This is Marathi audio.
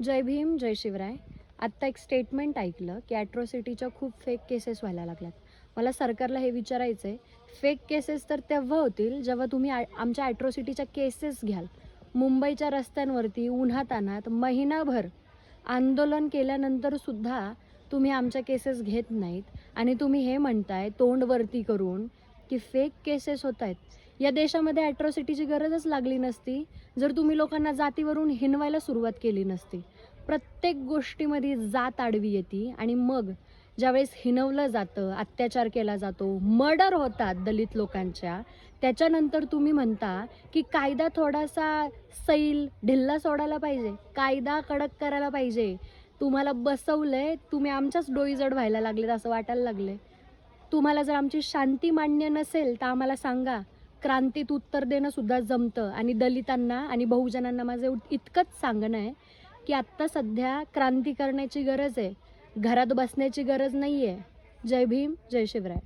जय भीम, जय शिवराय. आत्ता एक स्टेटमेंट ऐकलं की ॲट्रॉसिटीच्या खूप फेक केसेस व्हायला लागल्यात. मला सरकारला हे विचारायचं आहे, फेक केसेस तर तेव्हा होतील जेव्हा तुम्ही आमच्या ॲट्रॉसिटीच्या केसेस घ्याल. मुंबईच्या रस्त्यांवरती उन्हातान्हात महिनाभर आंदोलन केल्यानंतरसुद्धा तुम्ही आमच्या केसेस घेत नाहीत आणि तुम्ही हे म्हणताय तोंड वरती करून की फेक केसेस होत आहेत. या देशामध्ये ॲट्रॉसिटीची गरजच लागली नसती जर तुम्ही लोकांना जातीवरून हिणवायला सुरुवात केली नसती. प्रत्येक गोष्टीमध्ये जात आडवी येते आणि मग ज्यावेळेस हिणवलं जातं, अत्याचार केला जातो, मर्डर होतात दलित लोकांच्या, त्याच्यानंतर तुम्ही म्हणता की कायदा थोडासा सैल, ढिल्ला सोडायला पाहिजे, कायदा कडक करायला पाहिजे. तुम्हाला बसवलंय, तुम्ही आमच्याच डोईजड व्हायला लागलेत असं वाटायला लागले. तुम्हाला जर आमची शांती मान्य नसेल तर आम्हाला सांगा. क्रांतीत उत्तर देणं सुद्धा जमतं. आणि दलितांना आणि बहुजनांना माझं इतकंच सांगणं आहे की आत्ता सध्या क्रांती करण्याची गरज आहे, घरात बसण्याची गरज नाही आहे. जय भीम, जय शिवराय.